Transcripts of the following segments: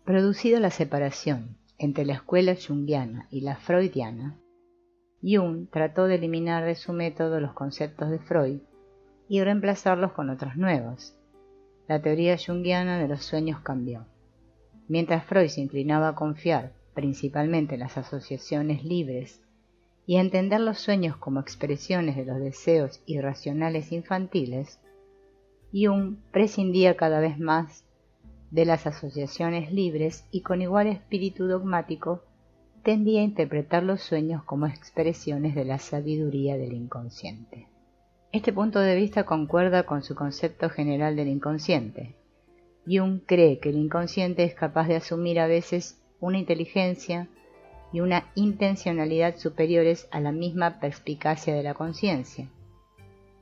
Producida la separación entre la escuela junguiana y la freudiana, Jung trató de eliminar de su método los conceptos de Freud y reemplazarlos con otros nuevos. La teoría junguiana de los sueños cambió. Mientras Freud se inclinaba a confiar principalmente en las asociaciones libres y a entender los sueños como expresiones de los deseos irracionales infantiles, Jung prescindía cada vez más de las asociaciones libres y con igual espíritu dogmático tendía a interpretar los sueños como expresiones de la sabiduría del inconsciente. Este punto de vista concuerda con su concepto general del inconsciente. Jung cree que el inconsciente es capaz de asumir a veces una inteligencia y una intencionalidad superiores a la misma perspicacia de la conciencia.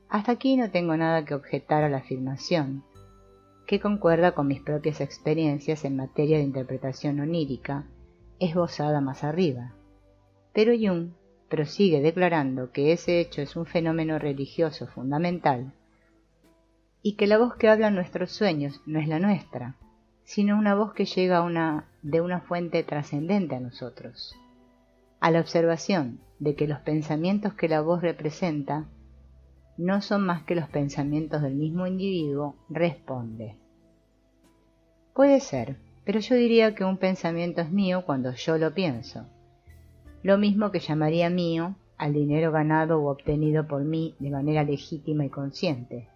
Hasta aquí no tengo nada que objetar a la afirmación, que concuerda con mis propias experiencias en materia de interpretación onírica, esbozada más arriba. Pero Jung prosigue declarando que ese hecho es un fenómeno religioso fundamental y que la voz que habla en nuestros sueños no es la nuestra, sino una voz que llega de una fuente trascendente a nosotros. A la observación de que los pensamientos que la voz representa no son más que los pensamientos del mismo individuo, responde: puede ser, pero yo diría que un pensamiento es mío cuando yo lo pienso, lo mismo que llamaría mío al dinero ganado u obtenido por mí de manera legítima y consciente.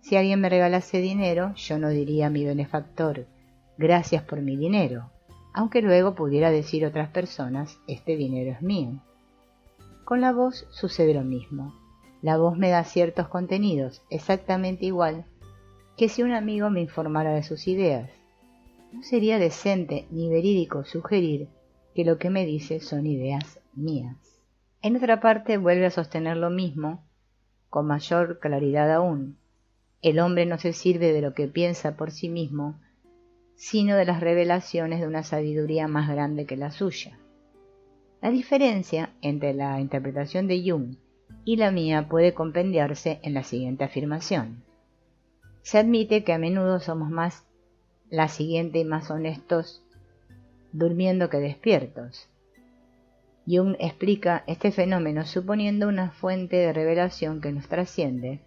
Si alguien me regalase dinero, yo no diría a mi benefactor: gracias por mi dinero, aunque luego pudiera decir a otras personas: este dinero es mío. Con la voz sucede lo mismo. La voz me da ciertos contenidos, exactamente igual que si un amigo me informara de sus ideas. No sería decente ni verídico sugerir que lo que me dice son ideas mías. En otra parte vuelve a sostener lo mismo, con mayor claridad aún. El hombre no se sirve de lo que piensa por sí mismo, sino de las revelaciones de una sabiduría más grande que la suya. La diferencia entre la interpretación de Jung y la mía puede compendiarse en la siguiente afirmación. Se admite que a menudo somos más la siguiente y más honestos durmiendo que despiertos. Jung explica este fenómeno suponiendo una fuente de revelación que nos trasciende,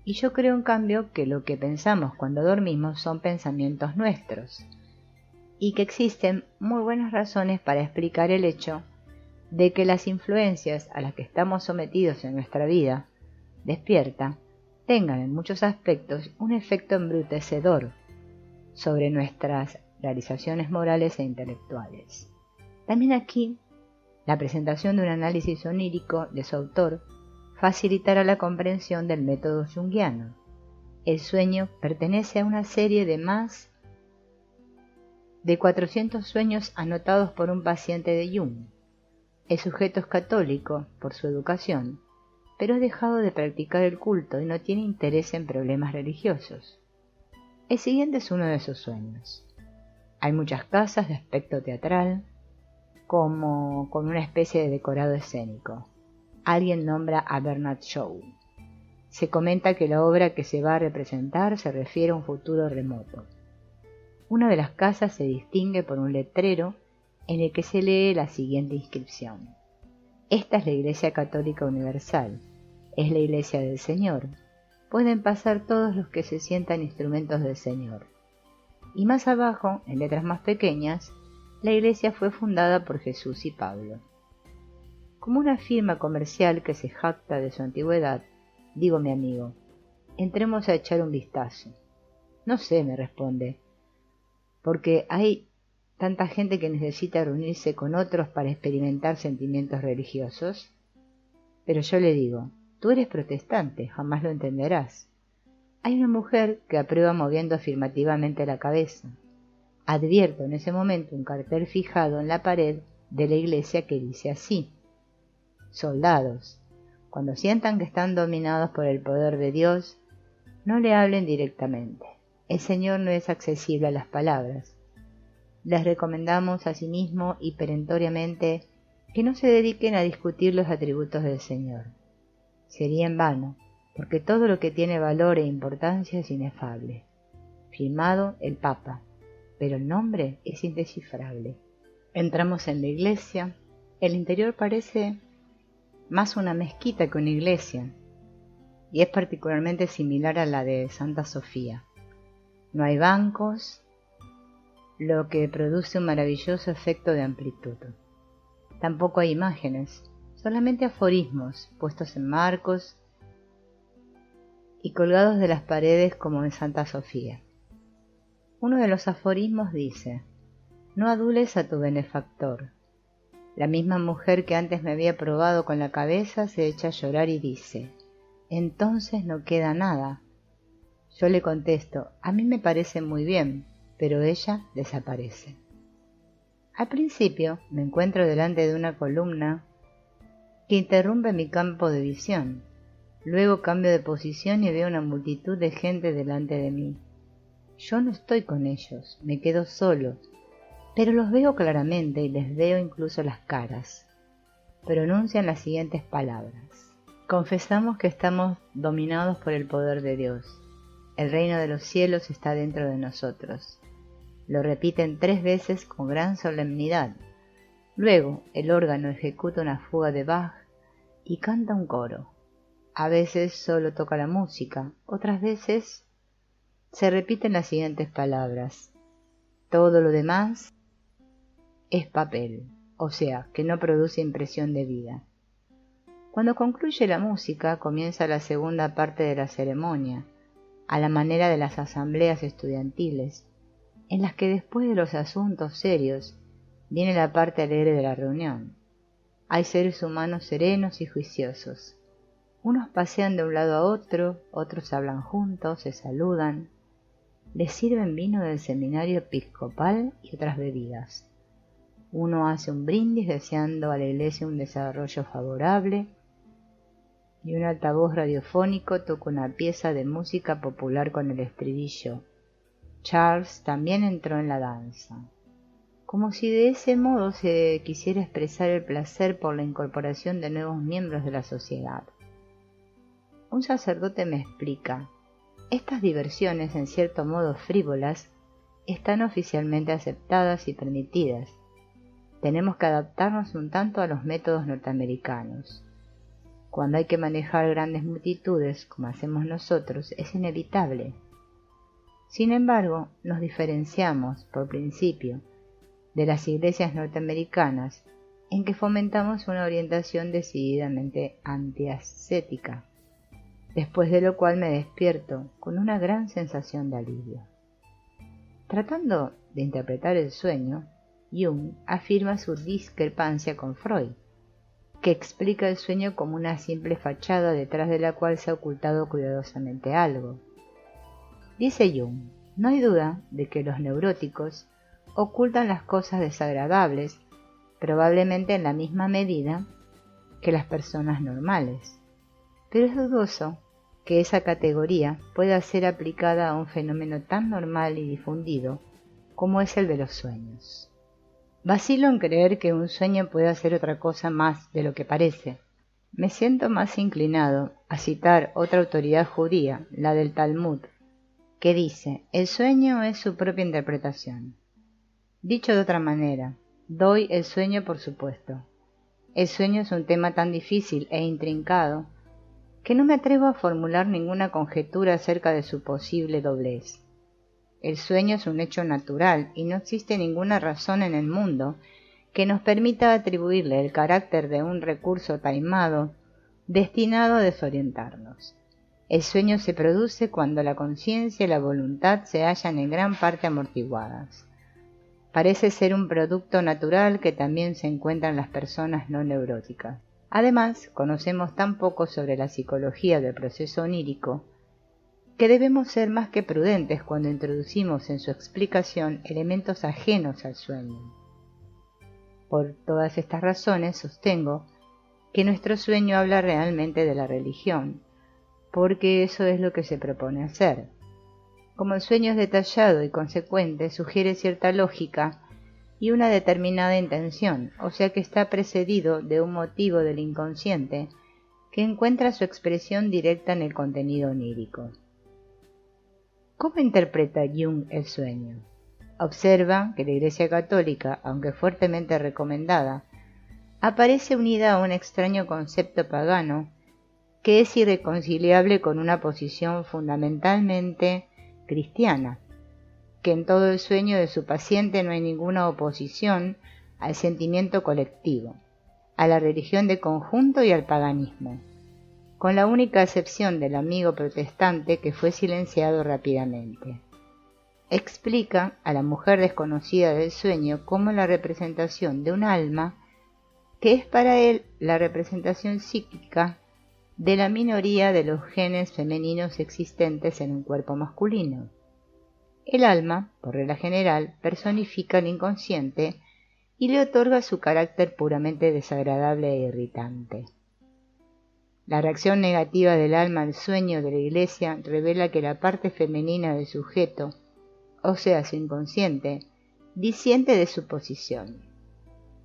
y yo creo en cambio que lo que pensamos cuando dormimos son pensamientos nuestros, y que existen muy buenas razones para explicar el hecho de que las influencias a las que estamos sometidos en nuestra vida despierta tengan en muchos aspectos un efecto embrutecedor sobre nuestras realizaciones morales e intelectuales. También aquí, la presentación de un análisis onírico de su autor facilitará la comprensión del método junguiano. El sueño pertenece a una serie de más de 400 sueños anotados por un paciente de Jung. El sujeto es católico por su educación, pero ha dejado de practicar el culto y no tiene interés en problemas religiosos. El siguiente es uno de sus sueños. Hay muchas casas de aspecto teatral, como con una especie de decorado escénico. Alguien nombra a Bernard Shaw. Se comenta que la obra que se va a representar se refiere a un futuro remoto. Una de las casas se distingue por un letrero en el que se lee la siguiente inscripción: esta es la Iglesia Católica Universal, es la Iglesia del Señor. Pueden pasar todos los que se sientan instrumentos del Señor. Y más abajo, en letras más pequeñas, la iglesia fue fundada por Jesús y Pablo. Como una firma comercial que se jacta de su antigüedad, digo mi amigo, entremos a echar un vistazo. No sé, me responde, porque hay tanta gente que necesita reunirse con otros para experimentar sentimientos religiosos. Pero yo le digo, tú eres protestante, jamás lo entenderás. Hay una mujer que aprueba moviendo afirmativamente la cabeza. Advierto en ese momento un cartel fijado en la pared de la iglesia que dice así: soldados, cuando sientan que están dominados por el poder de Dios, no le hablen directamente. El Señor no es accesible a las palabras. Les recomendamos asimismo y perentoriamente que no se dediquen a discutir los atributos del Señor. Sería en vano, porque todo lo que tiene valor e importancia es inefable. Firmado el Papa. pero el nombre es indescifrable. Entramos en la iglesia. El interior parece más una mezquita que una iglesia, y es particularmente similar a la de Santa Sofía. No hay bancos, lo que produce un maravilloso efecto de amplitud. Tampoco hay imágenes, solamente aforismos puestos en marcos y colgados de las paredes como en Santa Sofía. Uno de los aforismos dice: no adules a tu benefactor. La misma mujer que antes me había probado con la cabeza se echa a llorar y dice: entonces no queda nada. Yo le contesto: a mí me parece muy bien, pero ella desaparece. Al principio me encuentro delante de una columna que interrumpe mi campo de visión. Luego cambio de posición y veo una multitud de gente delante de mí. Yo no estoy con ellos, me quedo solo, pero los veo claramente y les veo incluso las caras. Pronuncian las siguientes palabras: confesamos que estamos dominados por el poder de Dios. El reino de los cielos está dentro de nosotros. Lo repiten 3 veces con gran solemnidad. Luego el órgano ejecuta una fuga de Bach y canta un coro. A veces solo toca la música, otras veces se repiten las siguientes palabras: todo lo demás es papel, o sea, que no produce impresión de vida. Cuando concluye la música, comienza la segunda parte de la ceremonia, a la manera de las asambleas estudiantiles, en las que después de los asuntos serios viene la parte alegre de la reunión. Hay seres humanos serenos y juiciosos. Unos pasean de un lado a otro, otros hablan juntos, se saludan. Les sirven vino del seminario episcopal y otras bebidas. Uno hace un brindis deseando a la iglesia un desarrollo favorable, y un altavoz radiofónico toca una pieza de música popular con el estribillo: Charles también entró en la danza, como si de ese modo se quisiera expresar el placer por la incorporación de nuevos miembros de la sociedad. Un sacerdote me explica: estas diversiones, en cierto modo frívolas, están oficialmente aceptadas y permitidas. Tenemos que adaptarnos un tanto a los métodos norteamericanos. Cuando hay que manejar grandes multitudes, como hacemos nosotros, es inevitable. Sin embargo, nos diferenciamos, por principio, de las iglesias norteamericanas, en que fomentamos una orientación decididamente antiascética, después de lo cual me despierto con una gran sensación de alivio. Tratando de interpretar el sueño, Jung afirma su discrepancia con Freud, que explica el sueño como una simple fachada detrás de la cual se ha ocultado cuidadosamente algo. Dice Jung: no hay duda de que los neuróticos ocultan las cosas desagradables, probablemente en la misma medida que las personas normales, pero es dudoso que esa categoría pueda ser aplicada a un fenómeno tan normal y difundido como es el de los sueños. Vacilo en creer que un sueño pueda ser otra cosa más de lo que parece. Me siento más inclinado a citar otra autoridad judía, la del Talmud, que dice: el sueño es su propia interpretación. Dicho de otra manera, doy el sueño por supuesto. El sueño es un tema tan difícil e intrincado que no me atrevo a formular ninguna conjetura acerca de su posible doblez. El sueño es un hecho natural y no existe ninguna razón en el mundo que nos permita atribuirle el carácter de un recurso taimado destinado a desorientarnos. El sueño se produce cuando la conciencia y la voluntad se hallan en gran parte amortiguadas. Parece ser un producto natural que también se encuentra en las personas no neuróticas. Además, conocemos tan poco sobre la psicología del proceso onírico que debemos ser más que prudentes cuando introducimos en su explicación elementos ajenos al sueño. Por todas estas razones sostengo que nuestro sueño habla realmente de la religión, porque eso es lo que se propone hacer. Como el sueño es detallado y consecuente, sugiere cierta lógica y una determinada intención, o sea que está precedido de un motivo del inconsciente que encuentra su expresión directa en el contenido onírico. ¿Cómo interpreta Jung el sueño? Observa que la Iglesia Católica, aunque fuertemente recomendada, aparece unida a un extraño concepto pagano que es irreconciliable con una posición fundamentalmente cristiana, que en todo el sueño de su paciente no hay ninguna oposición al sentimiento colectivo, a la religión de conjunto y al paganismo, con la única excepción del amigo protestante que fue silenciado rápidamente. Explica a la mujer desconocida del sueño cómo la representación de un alma, que es para él la representación psíquica de la minoría de los genes femeninos existentes en un cuerpo masculino. El alma, por regla general, personifica el inconsciente y le otorga su carácter puramente desagradable e irritante. La reacción negativa del alma al sueño de la Iglesia revela que la parte femenina del sujeto, o sea, su inconsciente, disiente de su posición.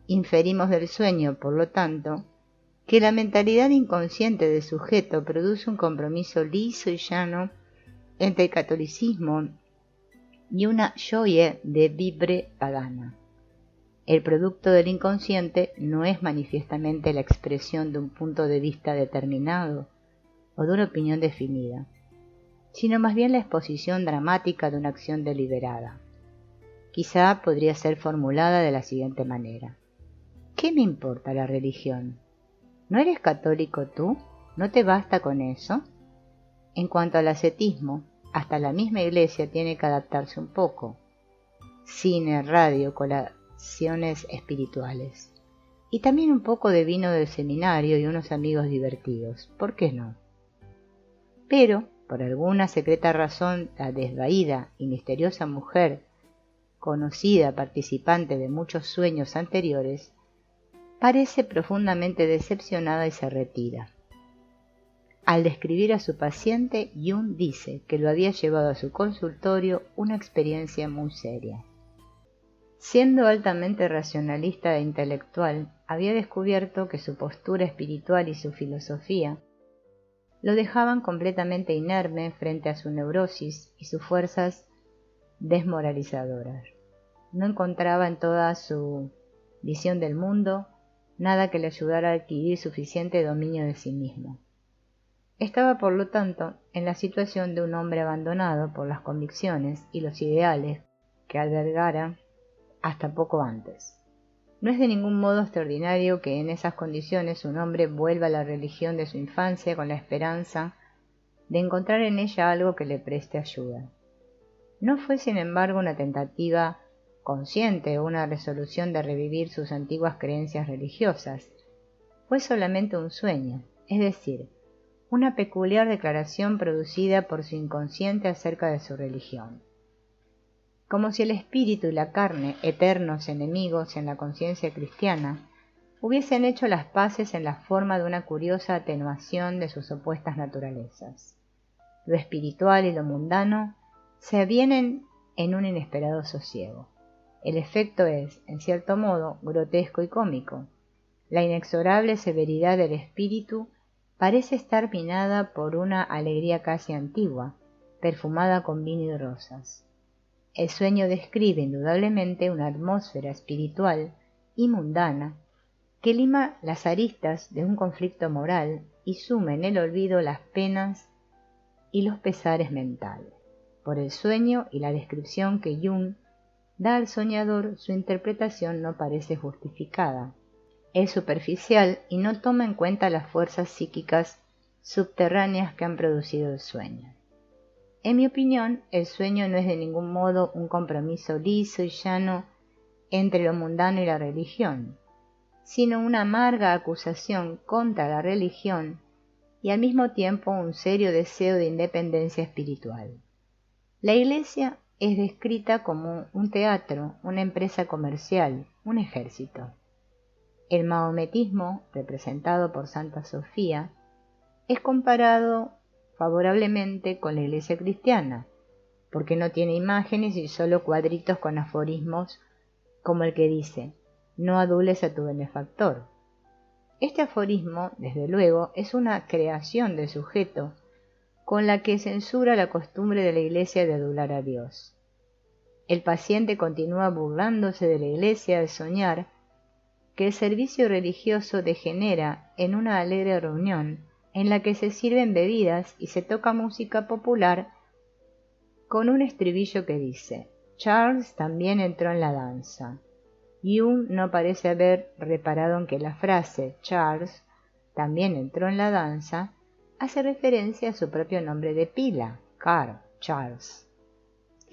Inferimos del sueño, por lo tanto, que la mentalidad inconsciente del sujeto produce un compromiso liso y llano entre el catolicismo y una joie de vivre pagana. El producto del inconsciente no es manifiestamente la expresión de un punto de vista determinado o de una opinión definida, sino más bien la exposición dramática de una acción deliberada. Quizá podría ser formulada de la siguiente manera: ¿qué me importa la religión? ¿No eres católico tú? ¿No te basta con eso? En cuanto al ascetismo, hasta la misma Iglesia tiene que adaptarse un poco. Cine, radio, colaciones espirituales. Y también un poco de vino del seminario y unos amigos divertidos. ¿Por qué no? Pero, por alguna secreta razón, la desvaída y misteriosa mujer, conocida participante de muchos sueños anteriores, parece profundamente decepcionada y se retira. Al describir a su paciente, Jung dice que lo había llevado a su consultorio una experiencia muy seria. Siendo altamente racionalista e intelectual, había descubierto que su postura espiritual y su filosofía lo dejaban completamente inerme frente a su neurosis y sus fuerzas desmoralizadoras. No encontraba en toda su visión del mundo nada que le ayudara a adquirir suficiente dominio de sí mismo. Estaba, por lo tanto, en la situación de un hombre abandonado por las convicciones y los ideales que albergara hasta poco antes. No es de ningún modo extraordinario que en esas condiciones un hombre vuelva a la religión de su infancia con la esperanza de encontrar en ella algo que le preste ayuda. No fue, sin embargo, una tentativa consciente o una resolución de revivir sus antiguas creencias religiosas. Fue solamente un sueño, es decir, una peculiar declaración producida por su inconsciente acerca de su religión. Como si el espíritu y la carne, eternos enemigos en la conciencia cristiana, hubiesen hecho las paces en la forma de una curiosa atenuación de sus opuestas naturalezas. Lo espiritual y lo mundano se avienen en un inesperado sosiego. El efecto es, en cierto modo, grotesco y cómico. La inexorable severidad del espíritu parece estar minada por una alegría casi antigua, perfumada con vino y rosas. El sueño describe indudablemente una atmósfera espiritual y mundana que lima las aristas de un conflicto moral y sume en el olvido las penas y los pesares mentales. Por el sueño y la descripción que Jung da al soñador, su interpretación no parece justificada. Es superficial y no toma en cuenta las fuerzas psíquicas subterráneas que han producido el sueño. En mi opinión, el sueño no es de ningún modo un compromiso liso y llano entre lo mundano y la religión, sino una amarga acusación contra la religión y al mismo tiempo un serio deseo de independencia espiritual. La Iglesia es descrita como un teatro, una empresa comercial, un ejército. El mahometismo, representado por Santa Sofía, es comparado favorablemente con la Iglesia cristiana, porque no tiene imágenes y solo cuadritos con aforismos como el que dice: no adules a tu benefactor. Este aforismo, desde luego, es una creación del sujeto con la que censura la costumbre de la Iglesia de adular a Dios. el paciente continúa burlándose de la iglesia al soñar que el servicio religioso degenera en una alegre reunión en la que se sirven bebidas y se toca música popular con un estribillo que dice: Charles también entró en la danza. Jung no parece haber reparado en que la frase Charles también entró en la danza hace referencia a su propio nombre de pila, Carl Charles,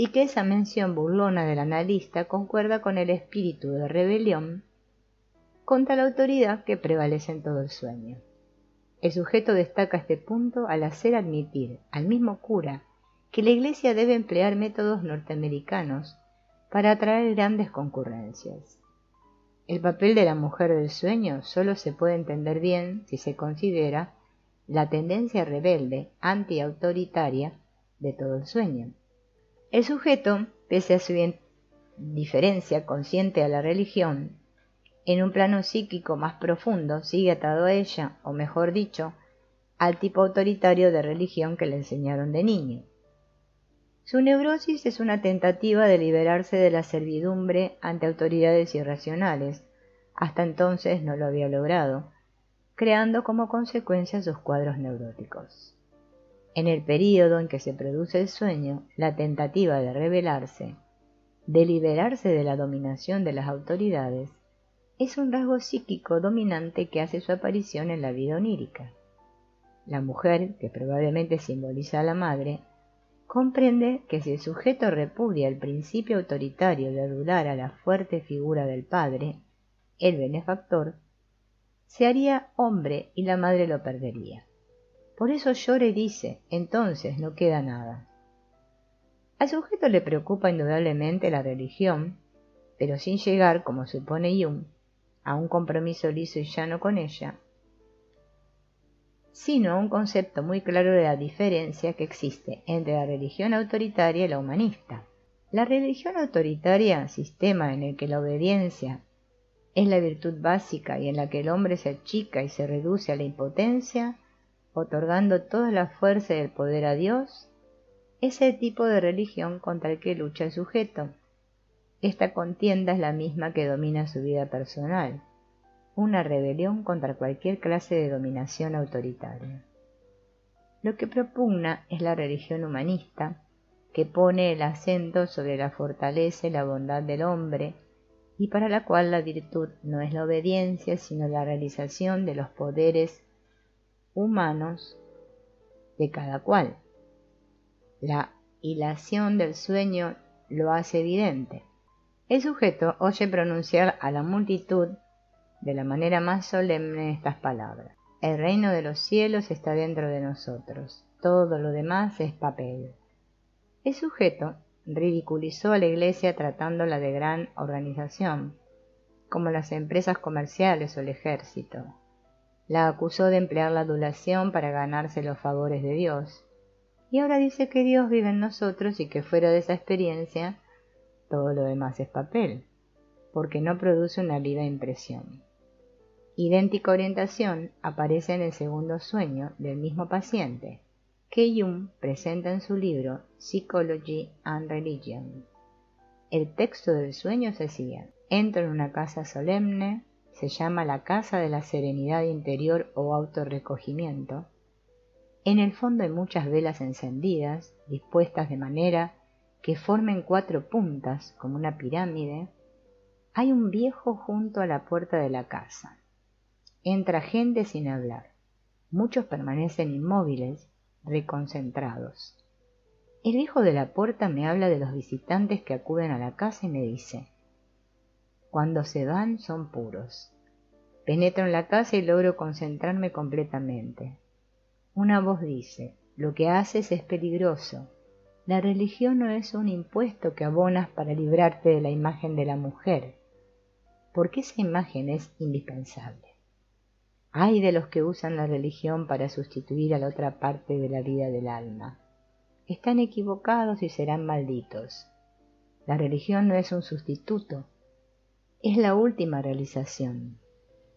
y que esa mención burlona del analista concuerda con el espíritu de rebelión contra la autoridad que prevalece en todo el sueño. El sujeto destaca este punto al hacer admitir al mismo cura que la Iglesia debe emplear métodos norteamericanos para atraer grandes concurrencias. El papel de la mujer del sueño solo se puede entender bien si se considera la tendencia rebelde, antiautoritaria de todo el sueño. El sujeto, pese a su indiferencia consciente a la religión, en un plano psíquico más profundo sigue atado a ella, o mejor dicho, al tipo autoritario de religión que le enseñaron de niño. Su neurosis es una tentativa de liberarse de la servidumbre ante autoridades irracionales. Hasta entonces no lo había logrado, creando como consecuencia sus cuadros neuróticos. En el período en que se produce el sueño, la tentativa de rebelarse, de liberarse de la dominación de las autoridades, es un rasgo psíquico dominante que hace su aparición en la vida onírica. La mujer, que probablemente simboliza a la madre, comprende que si el sujeto repudia el principio autoritario de adular a la fuerte figura del padre, el benefactor, se haría hombre y la madre lo perdería. Por eso llora y dice: entonces no queda nada. Al sujeto le preocupa indudablemente la religión, pero sin llegar, como supone Jung, a un compromiso liso y llano con ella, sino a un concepto muy claro de la diferencia que existe entre la religión autoritaria y la humanista. La religión autoritaria, sistema en el que la obediencia es la virtud básica y en la que el hombre se achica y se reduce a la impotencia, otorgando toda la fuerza y el poder a Dios, es el tipo de religión contra el que lucha el sujeto. Esta contienda es la misma que domina su vida personal, una rebelión contra cualquier clase de dominación autoritaria. Lo que propugna es la religión humanista, que pone el acento sobre la fortaleza y la bondad del hombre, y para la cual la virtud no es la obediencia, sino la realización de los poderes humanos de cada cual. La hilación del sueño lo hace evidente. El sujeto oye pronunciar a la multitud de la manera más solemne estas palabras: el reino de los cielos está dentro de nosotros, todo lo demás es papel. El sujeto ridiculizó a la Iglesia tratándola de gran organización, como las empresas comerciales o el ejército. La acusó de emplear la adulación para ganarse los favores de Dios, y ahora dice que Dios vive en nosotros y que fuera de esa experiencia todo lo demás es papel, porque no produce una viva impresión. Idéntica orientación aparece en el segundo sueño del mismo paciente, que Jung presenta en su libro Psychology and Religion. El texto del sueño es el siguiente: entro en una casa solemne, se llama la casa de la serenidad interior o autorrecogimiento. En el fondo hay muchas velas encendidas, dispuestas de manera que formen 4 puntas como una pirámide. Hay un viejo junto a la puerta de la casa. Entra gente sin hablar. Muchos permanecen inmóviles, reconcentrados. El viejo de la puerta me habla de los visitantes que acuden a la casa y me dice: cuando se van son puros. Penetro en la casa y logro concentrarme completamente. Una voz dice: lo que haces es peligroso. La religión no es un impuesto que abonas para librarte de la imagen de la mujer, porque esa imagen es indispensable. Ay de los que usan la religión para sustituir a la otra parte de la vida del alma. Están equivocados y serán malditos. La religión no es un sustituto, es la última realización,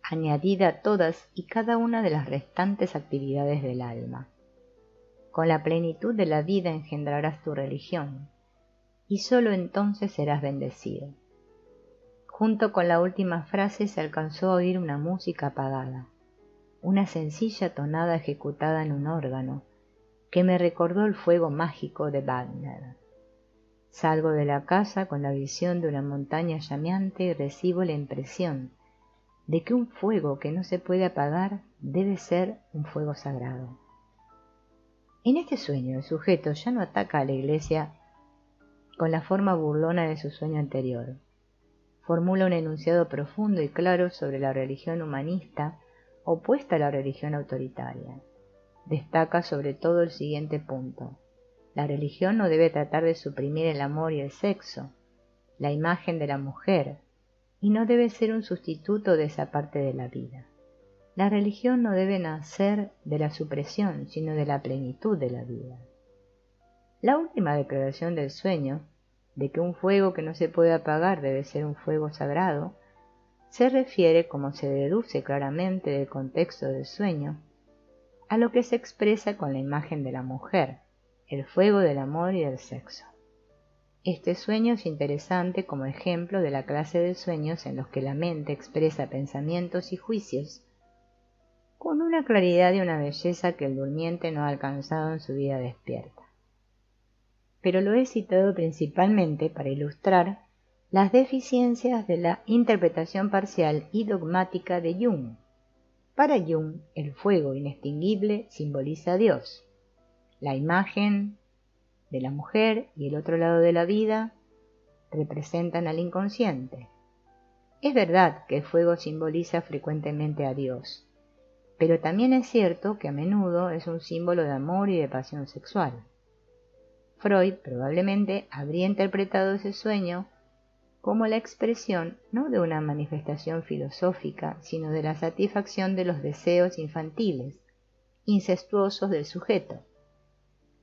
añadida a todas y cada una de las restantes actividades del alma. Con la plenitud de la vida engendrarás tu religión, y sólo entonces serás bendecido. Junto con la última frase se alcanzó a oír una música apagada, una sencilla tonada ejecutada en un órgano, que me recordó el fuego mágico de Wagner. Salgo de la casa con la visión de una montaña llameante y recibo la impresión de que un fuego que no se puede apagar debe ser un fuego sagrado. En este sueño el sujeto ya no ataca a la iglesia con la forma burlona de su sueño anterior. Formula un enunciado profundo y claro sobre la religión humanista opuesta a la religión autoritaria. Destaca sobre todo el siguiente punto: la religión no debe tratar de suprimir el amor y el sexo, la imagen de la mujer, y no debe ser un sustituto de esa parte de la vida. La religión no debe nacer de la supresión, sino de la plenitud de la vida. La última declaración del sueño, de que un fuego que no se puede apagar debe ser un fuego sagrado, se refiere, como se deduce claramente del contexto del sueño, a lo que se expresa con la imagen de la mujer, el fuego del amor y del sexo. Este sueño es interesante como ejemplo de la clase de sueños en los que la mente expresa pensamientos y juicios con una claridad y una belleza que el durmiente no ha alcanzado en su vida despierta. Pero lo he citado principalmente para ilustrar las deficiencias de la interpretación parcial y dogmática de Jung. Para Jung, el fuego inextinguible simboliza a Dios. La imagen de la mujer y el otro lado de la vida representan al inconsciente. Es verdad que el fuego simboliza frecuentemente a Dios, pero también es cierto que a menudo es un símbolo de amor y de pasión sexual. Freud probablemente habría interpretado ese sueño como la expresión no de una manifestación filosófica, sino de la satisfacción de los deseos infantiles, incestuosos del sujeto.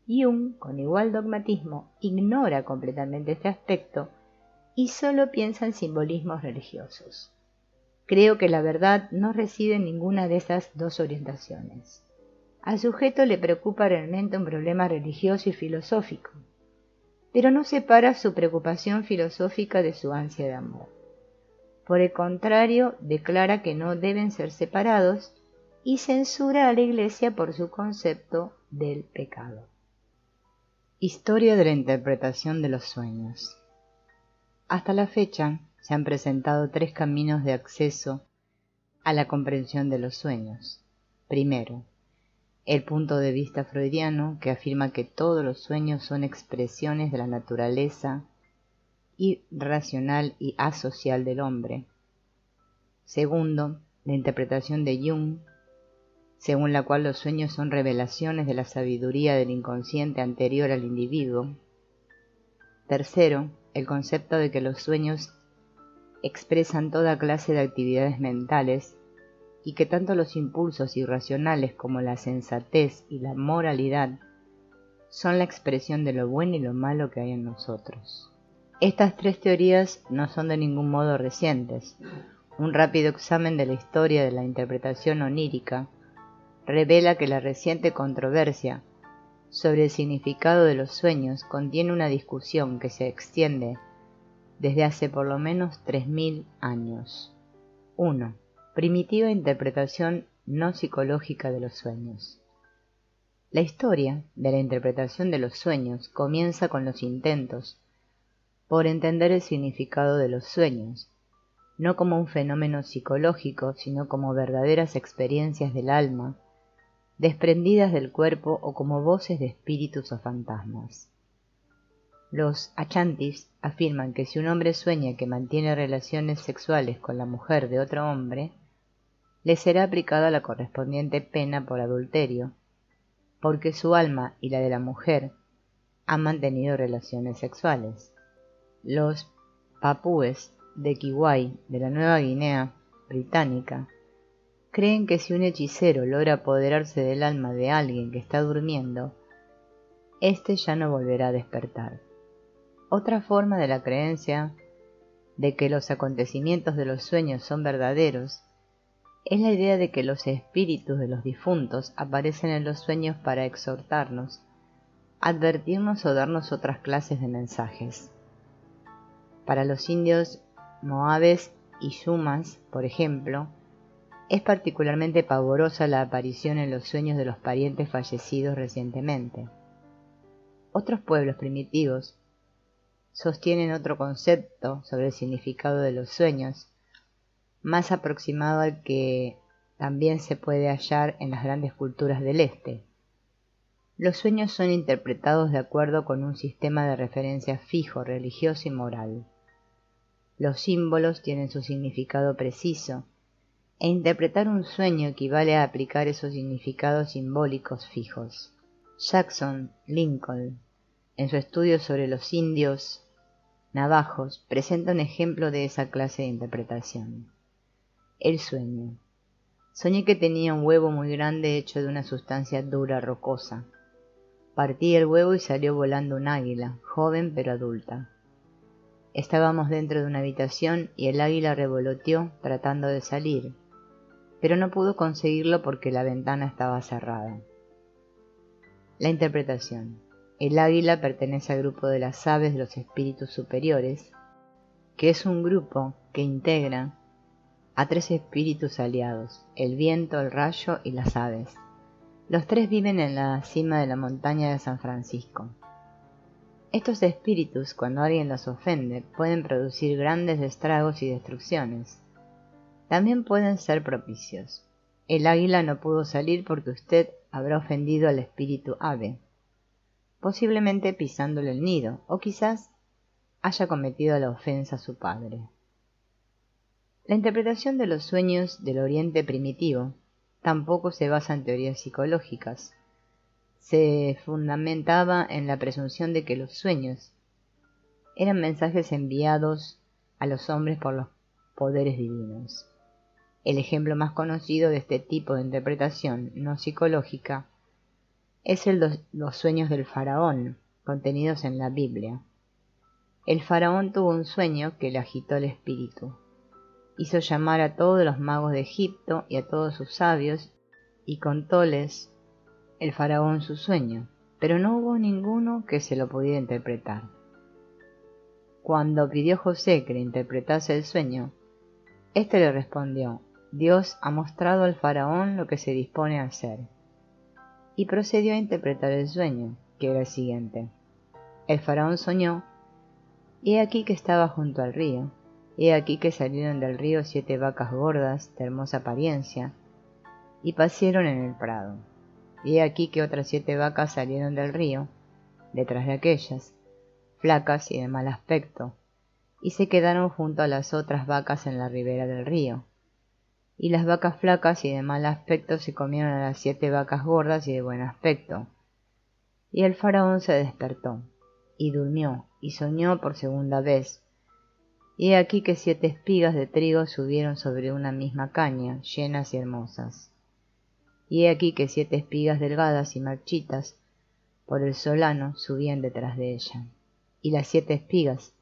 Jung, con igual dogmatismo, ignora completamente este aspecto y solo piensa en simbolismos religiosos. Creo que la verdad no reside en ninguna de esas dos orientaciones. Al sujeto le preocupa realmente un problema religioso y filosófico, pero no separa su preocupación filosófica de su ansia de amor. Por el contrario, declara que no deben ser separados y censura a la Iglesia por su concepto del pecado. Historia de la interpretación de los sueños. Hasta la fecha se han presentado 3 caminos de acceso a la comprensión de los sueños. Primero, el punto de vista freudiano, que afirma que todos los sueños son expresiones de la naturaleza irracional y asocial del hombre. Segundo, la interpretación de Jung, según la cual los sueños son revelaciones de la sabiduría del inconsciente anterior al individuo. Tercero, el concepto de que los sueños expresan toda clase de actividades mentales y que tanto los impulsos irracionales como la sensatez y la moralidad son la expresión de lo bueno y lo malo que hay en nosotros. Estas 3 teorías no son de ningún modo recientes. Un rápido examen de la historia de la interpretación onírica revela que la reciente controversia sobre el significado de los sueños contiene una discusión que se extiende desde hace por lo menos 3000 años. 1. Primitiva interpretación no psicológica de los sueños. La historia de la interpretación de los sueños comienza con los intentos por entender el significado de los sueños, no como un fenómeno psicológico, sino como verdaderas experiencias del alma, desprendidas del cuerpo o como voces de espíritus o fantasmas. Los achantis afirman que si un hombre sueña que mantiene relaciones sexuales con la mujer de otro hombre, le será aplicada la correspondiente pena por adulterio, porque su alma y la de la mujer han mantenido relaciones sexuales. Los papúes de Kiwai, de la Nueva Guinea británica, creen que si un hechicero logra apoderarse del alma de alguien que está durmiendo, éste ya no volverá a despertar. Otra forma de la creencia de que los acontecimientos de los sueños son verdaderos es la idea de que los espíritus de los difuntos aparecen en los sueños para exhortarnos, advertirnos o darnos otras clases de mensajes. Para los indios moabes y yumas, por ejemplo, es particularmente pavorosa la aparición en los sueños de los parientes fallecidos recientemente. Otros pueblos primitivos sostienen otro concepto sobre el significado de los sueños, más aproximado al que también se puede hallar en las grandes culturas del Este. Los sueños son interpretados de acuerdo con un sistema de referencia fijo, religioso y moral. Los símbolos tienen su significado preciso, e interpretar un sueño equivale a aplicar esos significados simbólicos fijos. Jackson Lincoln, en su estudio sobre los indios navajos, presenta un ejemplo de esa clase de interpretación. El sueño. Soñé que tenía un huevo muy grande hecho de una sustancia dura, rocosa. Partí el huevo y salió volando un águila, joven pero adulta. Estábamos dentro de una habitación y el águila revoloteó tratando de salir, pero no pudo conseguirlo porque la ventana estaba cerrada. La interpretación. El águila pertenece al grupo de las aves de los espíritus superiores, que es un grupo que integra a 3 espíritus aliados, el viento, el rayo y las aves. Los 3 viven en la cima de la montaña de San Francisco. Estos espíritus, cuando alguien los ofende, pueden producir grandes estragos y destrucciones. También pueden ser propicios. El águila no pudo salir porque usted habrá ofendido al espíritu ave, posiblemente pisándole el nido, o quizás haya cometido la ofensa a su padre. La interpretación de los sueños del Oriente primitivo tampoco se basa en teorías psicológicas. Se fundamentaba en la presunción de que los sueños eran mensajes enviados a los hombres por los poderes divinos. El ejemplo más conocido de este tipo de interpretación no psicológica es el de los sueños del faraón, contenidos en la Biblia. El faraón tuvo un sueño que le agitó el espíritu. Hizo llamar a todos los magos de Egipto y a todos sus sabios, y contóles el faraón su sueño, pero no hubo ninguno que se lo pudiera interpretar. Cuando pidió José que le interpretase el sueño, éste le respondió: Dios ha mostrado al faraón lo que se dispone a hacer. Y procedió a interpretar el sueño, que era el siguiente. El faraón soñó: he aquí que estaba junto al río, he aquí que salieron del río 7 vacas gordas de hermosa apariencia, y pasieron en el prado. Y he aquí que otras 7 vacas salieron del río, detrás de aquellas, flacas y de mal aspecto, y se quedaron junto a las otras vacas en la ribera del río. Y las vacas flacas y de mal aspecto se comieron a las 7 vacas gordas y de buen aspecto. Y el faraón se despertó, y durmió, y soñó por segunda vez. Y he aquí que 7 espigas de trigo subieron sobre una misma caña, llenas y hermosas. Y he aquí que 7 espigas delgadas y marchitas por el solano subían detrás de ella. Y las 7 espigas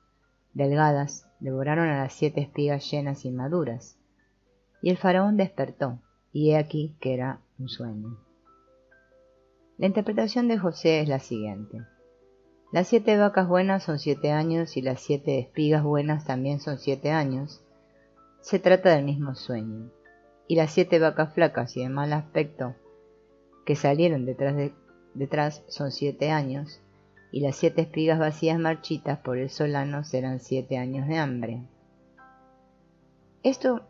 delgadas devoraron a las 7 espigas llenas y maduras. Y el faraón despertó, y he aquí que era un sueño. La interpretación de José es la siguiente. Las 7 vacas buenas son 7 años y las 7 espigas buenas también son 7 años. Se trata del mismo sueño. Y las 7 vacas flacas y de mal aspecto que salieron detrás son 7 años, y las 7 espigas vacías marchitas por el solano serán 7 años de hambre. Esto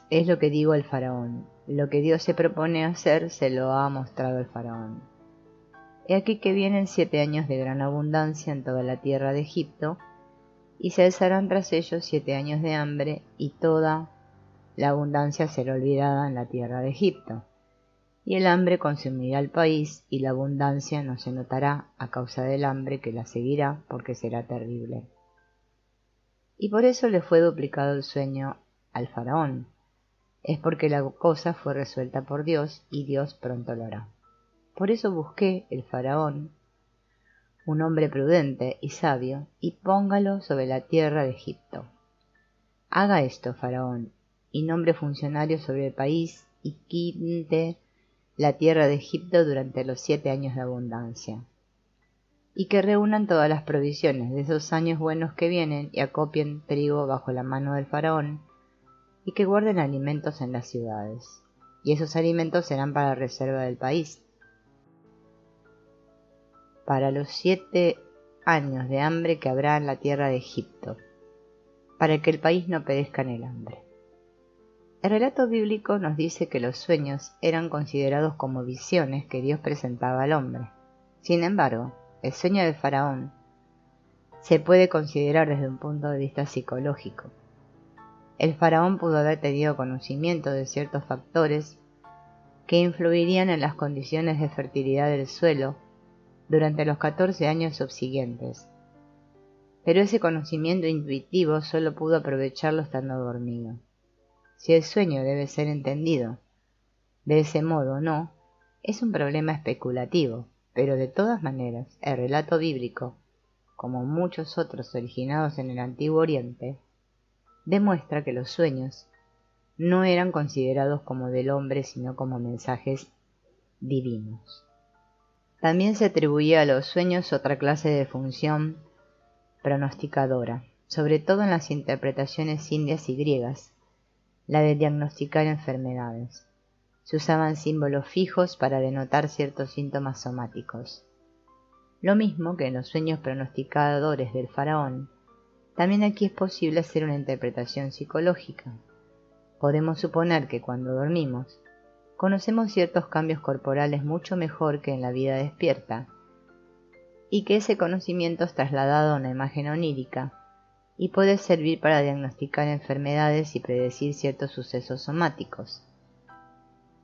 es lo que digo al faraón. Lo que Dios se propone hacer se lo ha mostrado al faraón. He aquí que vienen 7 años de gran abundancia en toda la tierra de Egipto, y se alzarán tras ellos 7 años de hambre, y toda la abundancia será olvidada en la tierra de Egipto. Y el hambre consumirá el país, y la abundancia no se notará a causa del hambre que la seguirá, porque será terrible. Y por eso le fue duplicado el sueño al faraón. Es porque la cosa fue resuelta por Dios, y Dios pronto lo hará. Por eso busqué el faraón, un hombre prudente y sabio, y póngalo sobre la tierra de Egipto. Haga esto, faraón, y nombre funcionarios sobre el país, y quite la tierra de Egipto durante los 7 años de abundancia. y que reúnan todas las provisiones de esos años buenos que vienen y acopien trigo bajo la mano del faraón, y que guarden alimentos en las ciudades, y esos alimentos serán para la reserva del país. Para los 7 años de hambre que habrá en la tierra de Egipto, para que el país no perezca en el hambre. El relato bíblico nos dice que los sueños eran considerados como visiones que Dios presentaba al hombre. Sin embargo, el sueño del faraón se puede considerar desde un punto de vista psicológico. El faraón pudo haber tenido conocimiento de ciertos factores que influirían en las condiciones de fertilidad del suelo durante los 14 años subsiguientes, pero ese conocimiento intuitivo solo pudo aprovecharlo estando dormido. Si el sueño debe ser entendido de ese modo o no, es un problema especulativo, pero de todas maneras el relato bíblico, como muchos otros originados en el Antiguo Oriente, demuestra que los sueños no eran considerados como del hombre sino como mensajes divinos. También se atribuía a los sueños otra clase de función pronosticadora, sobre todo en las interpretaciones indias y griegas, la de diagnosticar enfermedades. Se usaban símbolos fijos para denotar ciertos síntomas somáticos. Lo mismo que en los sueños pronosticadores del faraón, también aquí es posible hacer una interpretación psicológica. Podemos suponer que cuando dormimos, conocemos ciertos cambios corporales mucho mejor que en la vida despierta, y que ese conocimiento es trasladado a una imagen onírica y puede servir para diagnosticar enfermedades y predecir ciertos sucesos somáticos.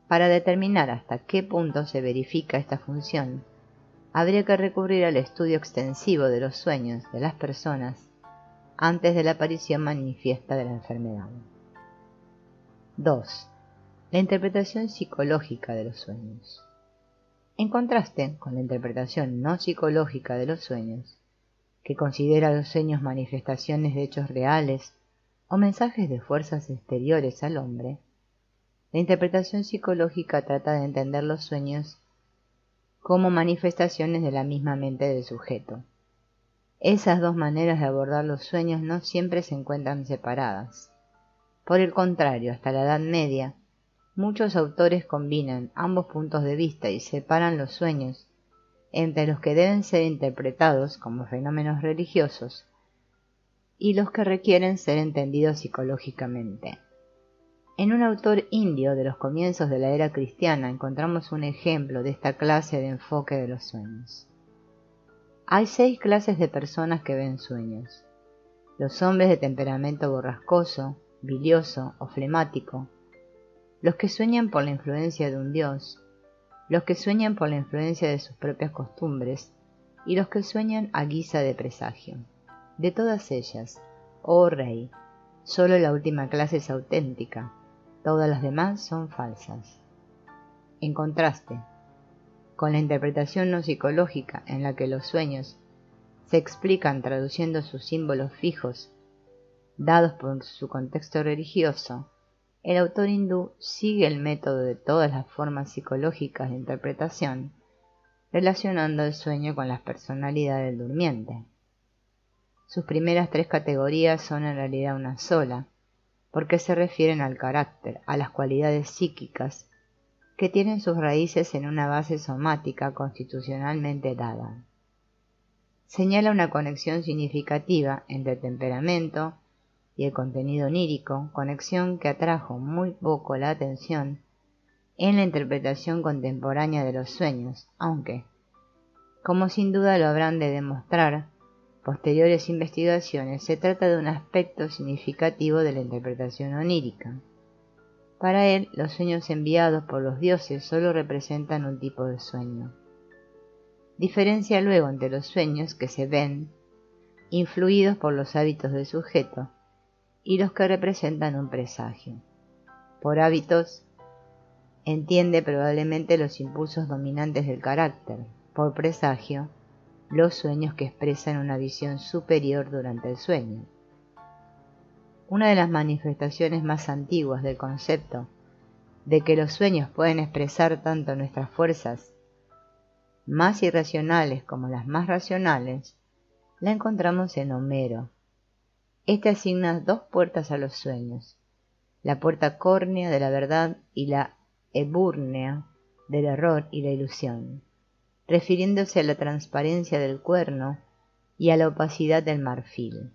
Para determinar hasta qué punto se verifica esta función, habría que recurrir al estudio extensivo de los sueños de las personas antes de la aparición manifiesta de la enfermedad. 2. La interpretación psicológica de los sueños. En contraste con la interpretación no psicológica de los sueños, que considera los sueños manifestaciones de hechos reales o mensajes de fuerzas exteriores al hombre, la interpretación psicológica trata de entender los sueños como manifestaciones de la misma mente del sujeto. Esas dos maneras de abordar los sueños no siempre se encuentran separadas. Por el contrario, hasta la Edad Media, muchos autores combinan ambos puntos de vista y separan los sueños entre los que deben ser interpretados como fenómenos religiosos y los que requieren ser entendidos psicológicamente. En un autor indio de los comienzos de la era cristiana encontramos un ejemplo de esta clase de enfoque de los sueños. Hay 6 clases de personas que ven sueños: los hombres de temperamento borrascoso, bilioso o flemático, los que sueñan por la influencia de un dios, los que sueñan por la influencia de sus propias costumbres y los que sueñan a guisa de presagio. De todas ellas, oh rey, solo la última clase es auténtica, todas las demás son falsas. En contraste con la interpretación no psicológica en la que los sueños se explican traduciendo sus símbolos fijos dados por su contexto religioso, el autor hindú sigue el método de todas las formas psicológicas de interpretación, relacionando el sueño con las personalidades del durmiente. Sus primeras 3 categorías son en realidad una sola, porque se refieren al carácter, a las cualidades psíquicas, que tienen sus raíces en una base somática constitucionalmente dada. Señala una conexión significativa entre temperamento y el contenido onírico, conexión que atrajo muy poco la atención en la interpretación contemporánea de los sueños, aunque, como sin duda lo habrán de demostrar posteriores investigaciones, se trata de un aspecto significativo de la interpretación onírica. Para él, los sueños enviados por los dioses solo representan un tipo de sueño. Diferencia luego entre los sueños que se ven, influidos por los hábitos del sujeto, y los que representan un presagio. Por hábitos, entiende probablemente los impulsos dominantes del carácter; por presagio, los sueños que expresan una visión superior durante el sueño. Una de las manifestaciones más antiguas del concepto de que los sueños pueden expresar tanto nuestras fuerzas más irracionales como las más racionales, la encontramos en Homero. Este asigna dos puertas a los sueños, la puerta córnea de la verdad y la ebúrnea del error y la ilusión, refiriéndose a la transparencia del cuerno y a la opacidad del marfil.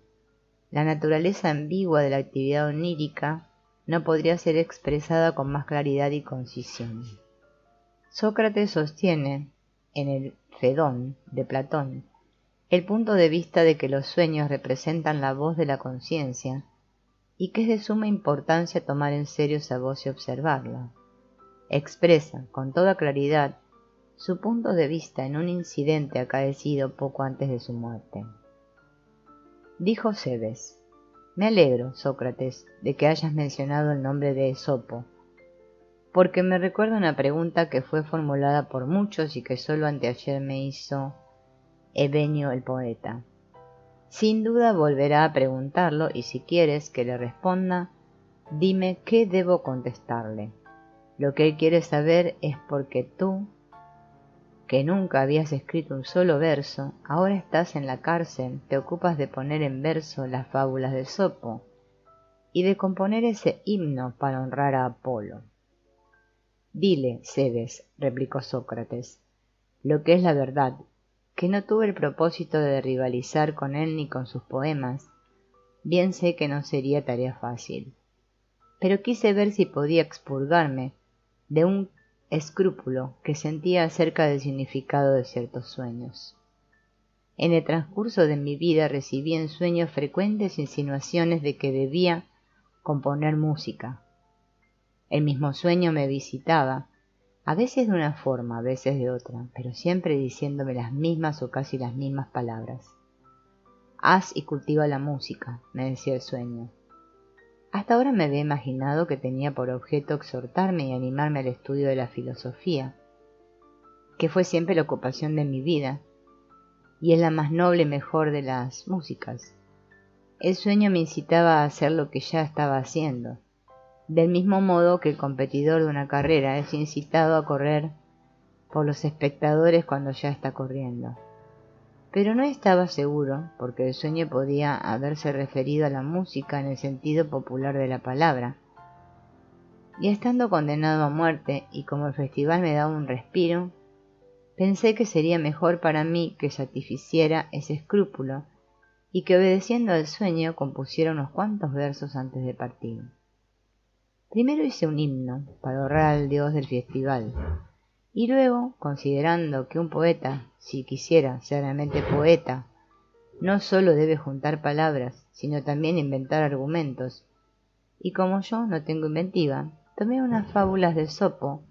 La naturaleza ambigua de la actividad onírica no podría ser expresada con más claridad y concisión. Sócrates sostiene, en el Fedón de Platón, el punto de vista de que los sueños representan la voz de la conciencia y que es de suma importancia tomar en serio esa voz y observarla. Expresa con toda claridad su punto de vista en un incidente acaecido poco antes de su muerte. Dijo Cebes: «Me alegro, Sócrates, de que hayas mencionado el nombre de Esopo, porque me recuerda una pregunta que fue formulada por muchos y que solo anteayer me hizo Evenio el poeta. Sin duda volverá a preguntarlo y si quieres que le responda, dime qué debo contestarle. Lo que él quiere saber es por qué tú, que nunca habías escrito un solo verso, ahora estás en la cárcel, te ocupas de poner en verso las fábulas de Esopo y de componer ese himno para honrar a Apolo». «Dile, Cebes», replicó Sócrates, «lo que es la verdad, que no tuve el propósito de rivalizar con él ni con sus poemas. Bien sé que no sería tarea fácil, pero quise ver si podía expurgarme de un escrúpulo que sentía acerca del significado de ciertos sueños. En el transcurso de mi vida recibí en sueños frecuentes insinuaciones de que debía componer música. El mismo sueño me visitaba, a veces de una forma, a veces de otra, pero siempre diciéndome las mismas o casi las mismas palabras. «Haz y cultiva la música», me decía el sueño. Hasta ahora me había imaginado que tenía por objeto exhortarme y animarme al estudio de la filosofía, que fue siempre la ocupación de mi vida, y es la más noble y mejor de las músicas. El sueño me incitaba a hacer lo que ya estaba haciendo, del mismo modo que el competidor de una carrera es incitado a correr por los espectadores cuando ya está corriendo. Pero no estaba seguro, porque el sueño podía haberse referido a la música en el sentido popular de la palabra. Y estando condenado a muerte, y como el festival me daba un respiro, pensé que sería mejor para mí que satisficiera ese escrúpulo, y que obedeciendo al sueño compusiera unos cuantos versos antes de partir. Primero hice un himno para honrar al dios del festival, y luego, considerando que un poeta, si quisiera ser realmente poeta, no sólo debe juntar palabras, sino también inventar argumentos, y como yo no tengo inventiva, tomé unas fábulas de Esopo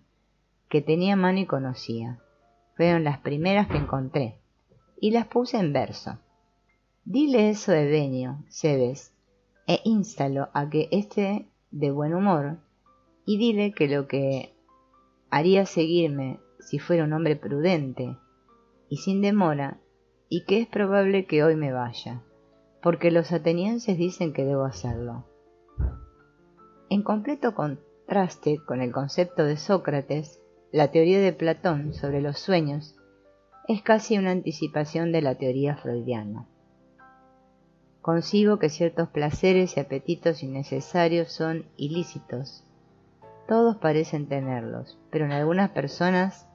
que tenía a mano y conocía. Fueron las primeras que encontré, y las puse en verso. Dile eso a Evenio, Cebes, e instalo a que esté de buen humor, y dile que lo que haría seguirme si fuera un hombre prudente y sin demora, y que es probable que hoy me vaya, porque los atenienses dicen que debo hacerlo. En completo contraste con el concepto de Sócrates, la teoría de Platón sobre los sueños es casi una anticipación de la teoría freudiana. Concibo que ciertos placeres y apetitos innecesarios son ilícitos. Todos parecen tenerlos, pero en algunas personas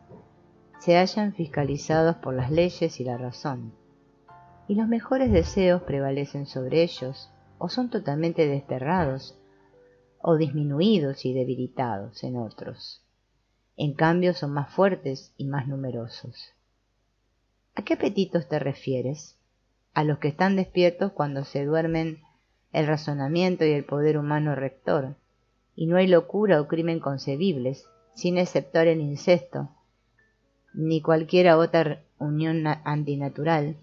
se hallan fiscalizados por las leyes y la razón, y los mejores deseos prevalecen sobre ellos, o son totalmente desterrados, o disminuidos y debilitados en otros. En cambio son más fuertes y más numerosos. ¿A qué apetitos te refieres? A los que están despiertos cuando se duermen el razonamiento y el poder humano rector, y no hay locura o crimen concebibles, sin exceptuar el incesto, ni cualquiera otra unión antinatural,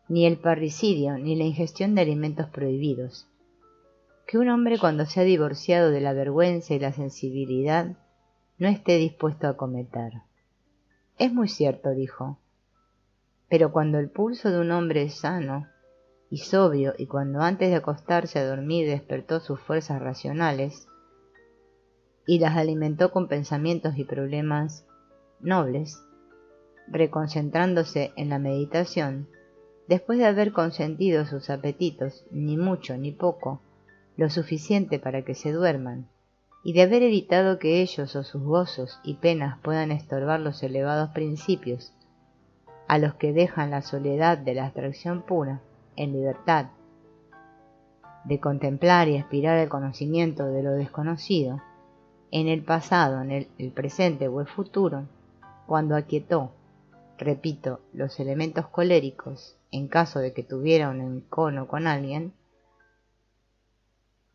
ni el parricidio, ni la ingestión de alimentos prohibidos, que un hombre cuando se ha divorciado de la vergüenza y la sensibilidad no esté dispuesto a cometer. Es muy cierto, dijo, pero cuando el pulso de un hombre es sano y sobrio, y cuando antes de acostarse a dormir despertó sus fuerzas racionales, y las alimentó con pensamientos y problemas nobles, reconcentrándose en la meditación, después de haber consentido sus apetitos, ni mucho ni poco, lo suficiente para que se duerman, y de haber evitado que ellos o sus gozos y penas puedan estorbar los elevados principios, a los que dejan la soledad de la abstracción pura, en libertad, de contemplar y aspirar al conocimiento de lo desconocido, en el pasado, en el presente o el futuro, cuando aquietó, repito, los elementos coléricos, en caso de que tuviera un encono con alguien,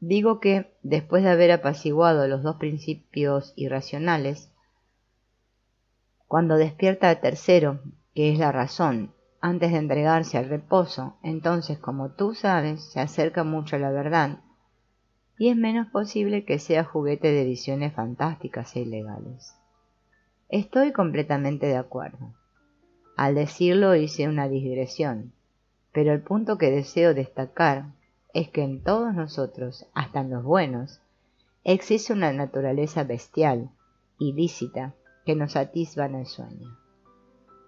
digo que, después de haber apaciguado los dos principios irracionales, cuando despierta el tercero, que es la razón, antes de entregarse al reposo, entonces, como tú sabes, se acerca mucho a la verdad, y es menos posible que sea juguete de visiones fantásticas e ilegales. Estoy completamente de acuerdo. Al decirlo hice una digresión, pero el punto que deseo destacar es que en todos nosotros, hasta en los buenos, existe una naturaleza bestial, ilícita, que nos atisba en el sueño.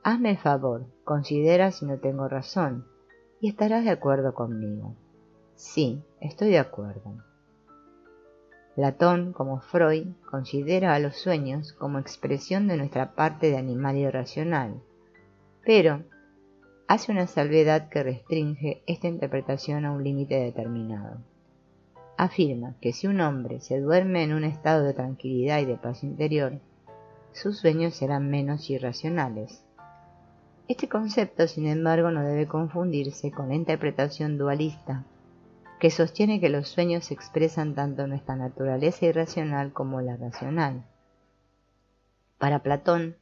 Hazme el favor, considera si no tengo razón, y estarás de acuerdo conmigo. Sí, estoy de acuerdo. Platón, como Freud, considera a los sueños como expresión de nuestra parte de animal irracional, pero hace una salvedad que restringe esta interpretación a un límite determinado. Afirma que si un hombre se duerme en un estado de tranquilidad y de paz interior, sus sueños serán menos irracionales. Este concepto, sin embargo, no debe confundirse con la interpretación dualista, que sostiene que los sueños expresan tanto nuestra naturaleza irracional como la racional. Para Platón,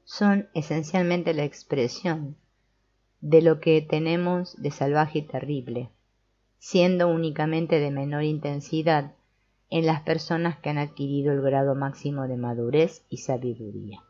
son esencialmente la expresión de lo que tenemos de salvaje y terrible, siendo únicamente de menor intensidad en las personas que han adquirido el grado máximo de madurez y sabiduría.